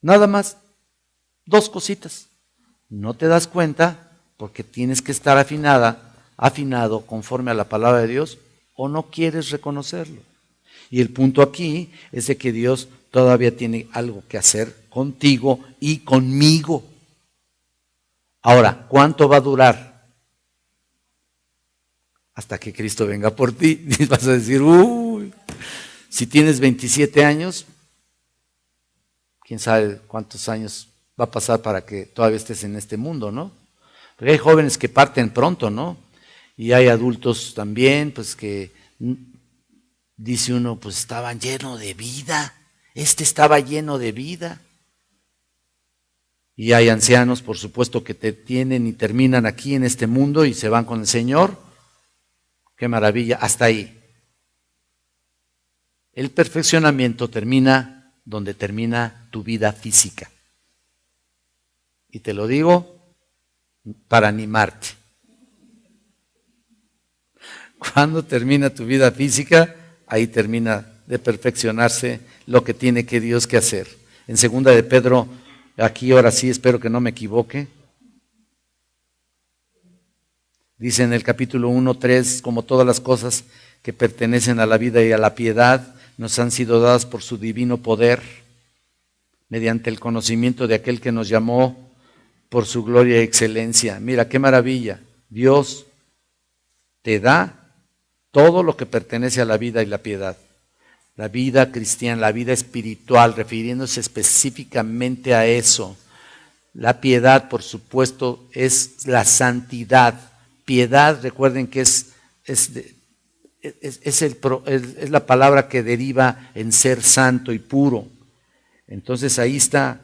Nada más, 2 cositas. No te das cuenta porque tienes que estar afinado conforme a la palabra de Dios, o no quieres reconocerlo. Y el punto aquí es de que Dios todavía tiene algo que hacer contigo y conmigo. Ahora, ¿cuánto va a durar? Hasta que Cristo venga por ti. Y vas a decir, uy, si tienes 27 años, quién sabe cuántos años va a pasar para que todavía estés en este mundo, ¿no? Porque hay jóvenes que parten pronto, ¿no? Y hay adultos también, pues que dice uno, pues estaban llenos de vida. Este estaba lleno de vida. Y hay ancianos, por supuesto, que te tienen y terminan aquí en este mundo y se van con el Señor. Qué maravilla, hasta ahí. El perfeccionamiento termina donde termina tu vida física. Y te lo digo para animarte. Cuando termina tu vida física, ahí termina de perfeccionarse lo que tiene que Dios que hacer. En 2 de Pedro, aquí ahora sí espero que no me equivoque. Dice en el capítulo 1:3, como todas las cosas que pertenecen a la vida y a la piedad, nos han sido dadas por su divino poder, mediante el conocimiento de aquel que nos llamó por su gloria y excelencia. Mira, qué maravilla. Dios te da todo lo que pertenece a la vida y la piedad. La vida cristiana, la vida espiritual, refiriéndose específicamente a eso. La piedad, por supuesto, es la santidad. Piedad, recuerden que es la palabra que deriva en ser santo y puro. Entonces ahí está,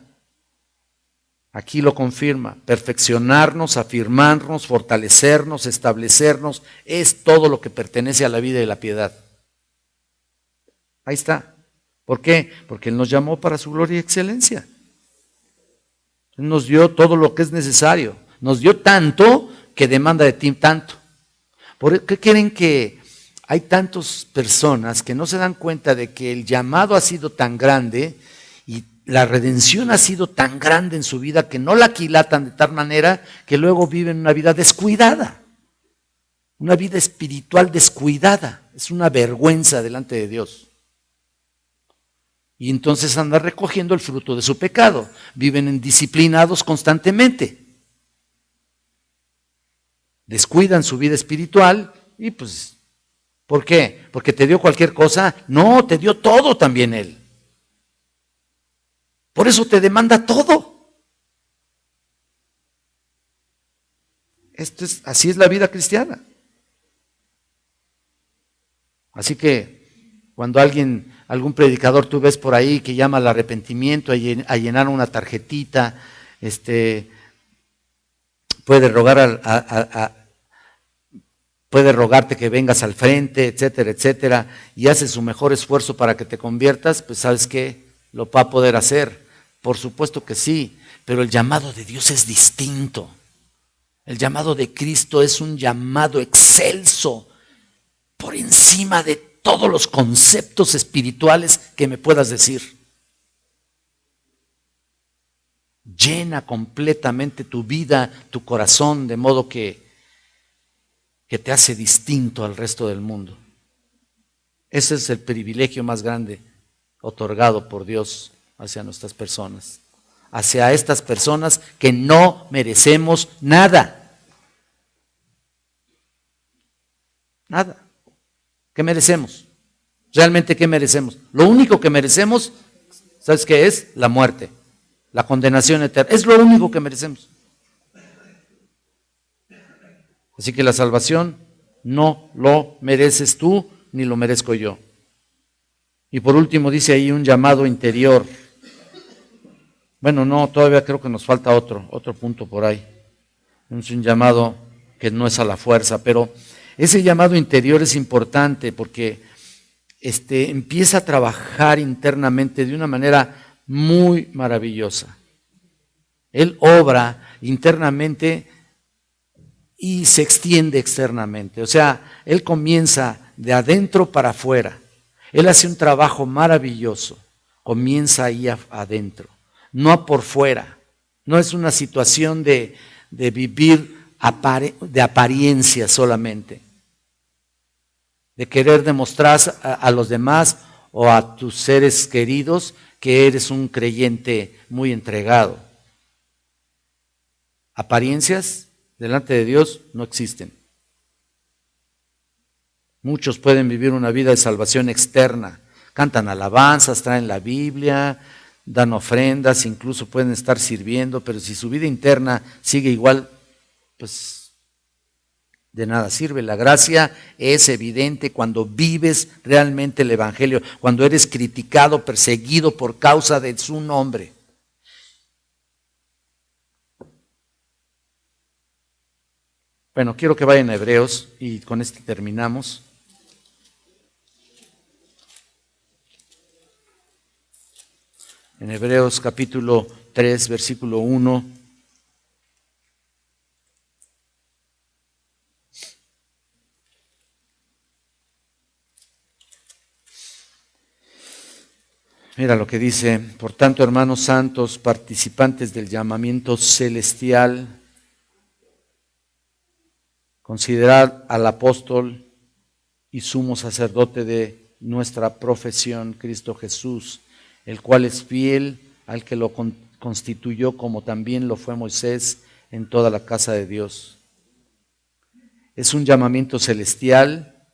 aquí lo confirma, perfeccionarnos, afirmarnos, fortalecernos, establecernos, es todo lo que pertenece a la vida y la piedad. Ahí está. ¿Por qué? Porque Él nos llamó para su gloria y excelencia. Él nos dio todo lo que es necesario. Nos dio tanto que demanda de ti tanto. ¿Por qué creen que hay tantas personas que no se dan cuenta de que el llamado ha sido tan grande y la redención ha sido tan grande en su vida que no la aquilatan de tal manera que luego viven una vida descuidada? Una vida espiritual descuidada. Es una vergüenza delante de Dios. Y entonces andan recogiendo el fruto de su pecado. Viven indisciplinados constantemente. Descuidan su vida espiritual y pues, ¿por qué? ¿Porque te dio cualquier cosa? No, te dio todo también Él. Por eso te demanda todo. Así es la vida cristiana. Así que cuando algún predicador tú ves por ahí que llama al arrepentimiento, a llenar una tarjetita, puede rogarte que vengas al frente, etcétera, etcétera, y hace su mejor esfuerzo para que te conviertas, pues ¿sabes qué? Lo va a poder hacer. Por supuesto que sí, pero el llamado de Dios es distinto. El llamado de Cristo es un llamado excelso, por encima de todos los conceptos espirituales que me puedas decir. Llena completamente tu vida, tu corazón, de modo que te hace distinto al resto del mundo. Ese es el privilegio más grande otorgado por Dios hacia nuestras personas, hacia estas personas que no merecemos nada. Nada. ¿Qué merecemos? ¿Realmente qué merecemos? Lo único que merecemos, ¿sabes qué es? La muerte, la condenación eterna. Es lo único que merecemos. Así que la salvación no lo mereces tú, ni lo merezco yo. Y por último dice ahí un llamado interior. Bueno, no, todavía creo que nos falta otro punto por ahí. Es un llamado que no es a la fuerza, pero ese llamado interior es importante porque empieza a trabajar internamente de una manera muy maravillosa. Él obra internamente y se extiende externamente. O sea, Él comienza de adentro para afuera. Él hace un trabajo maravilloso. Comienza ahí adentro, no por fuera. No es una situación de vivir de apariencia solamente, de querer demostrar a los demás o a tus seres queridos que eres un creyente muy entregado. Apariencias delante de Dios no existen. Muchos pueden vivir una vida de salvación externa, cantan alabanzas, traen la Biblia, dan ofrendas, incluso pueden estar sirviendo, pero si su vida interna sigue igual, pues de nada sirve. La gracia es evidente cuando vives realmente el Evangelio, cuando eres criticado, perseguido por causa de su nombre. Bueno, quiero que vayan a Hebreos y con esto terminamos. En Hebreos capítulo 3, versículo 1. Mira lo que dice: por tanto, hermanos santos, participantes del llamamiento celestial, considerad al apóstol y sumo sacerdote de nuestra profesión, Cristo Jesús, el cual es fiel al que lo constituyó, como también lo fue Moisés en toda la casa de Dios. Es un llamamiento celestial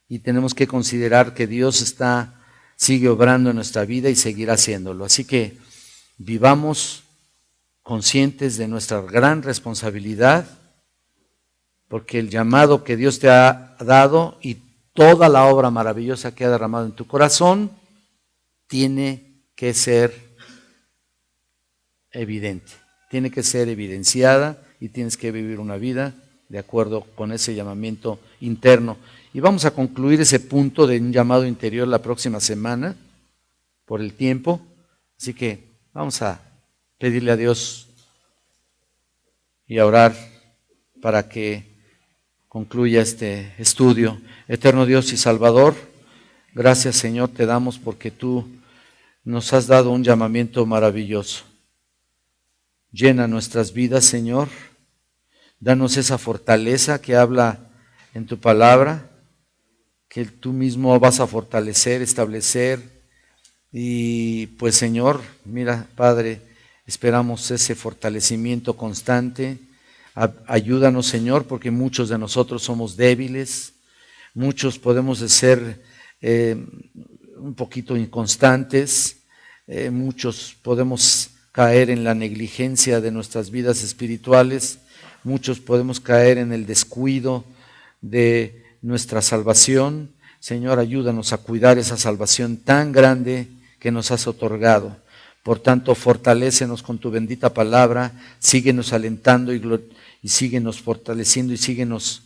y tenemos que considerar que Dios sigue obrando en nuestra vida y seguirá haciéndolo. Así que vivamos conscientes de nuestra gran responsabilidad, porque el llamado que Dios te ha dado y toda la obra maravillosa que ha derramado en tu corazón tiene que ser evidente, tiene que ser evidenciada y tienes que vivir una vida de acuerdo con ese llamamiento interno. Y vamos a concluir ese punto de un llamado interior la próxima semana por el tiempo. Así que vamos a pedirle a Dios y a orar para que concluya este estudio. Eterno Dios y Salvador, gracias Señor te damos porque tú nos has dado un llamamiento maravilloso. Llena nuestras vidas, Señor. Danos esa fortaleza que habla en tu palabra, que tú mismo vas a fortalecer, establecer. Y pues, Señor, mira, Padre, esperamos ese fortalecimiento constante. Ayúdanos, Señor, porque muchos de nosotros somos débiles. Muchos podemos ser un poquito inconstantes, muchos podemos caer en la negligencia de nuestras vidas espirituales, muchos podemos caer en el descuido de nuestra salvación. Señor, ayúdanos a cuidar esa salvación tan grande que nos has otorgado. Por tanto, fortalécenos con tu bendita palabra, síguenos alentando y síguenos fortaleciendo y síguenos,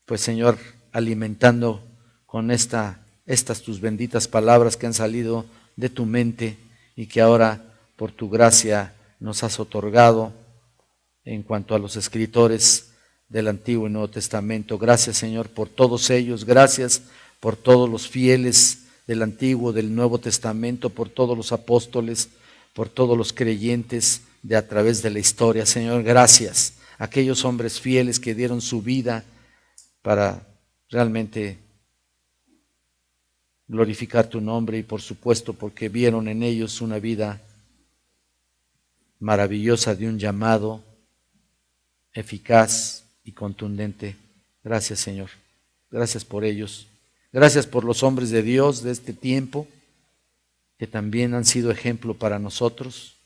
pues Señor, alimentando con estas tus benditas palabras que han salido de tu mente y que ahora por tu gracia nos has otorgado en cuanto a los escritores del Antiguo y Nuevo Testamento. Gracias, Señor, por todos ellos. Gracias por todos los fieles del Antiguo, del Nuevo Testamento, por todos los apóstoles, por todos los creyentes de a través de la historia. Señor, gracias. Aquellos hombres fieles que dieron su vida para realmente glorificar tu nombre y por supuesto porque vieron en ellos una vida maravillosa de un llamado eficaz y contundente. Gracias, Señor. Gracias por ellos. Gracias por los hombres de Dios de este tiempo que también han sido ejemplo para nosotros.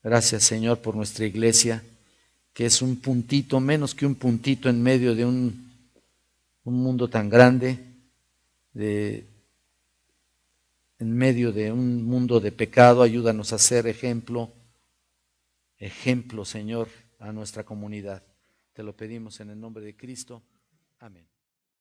Gracias, Señor, por nuestra iglesia, que es un puntito, menos que un puntito en medio de un un mundo tan grande, en medio de un mundo de pecado. Ayúdanos a ser ejemplo, Señor, a nuestra comunidad. Te lo pedimos en el nombre de Cristo. Amén.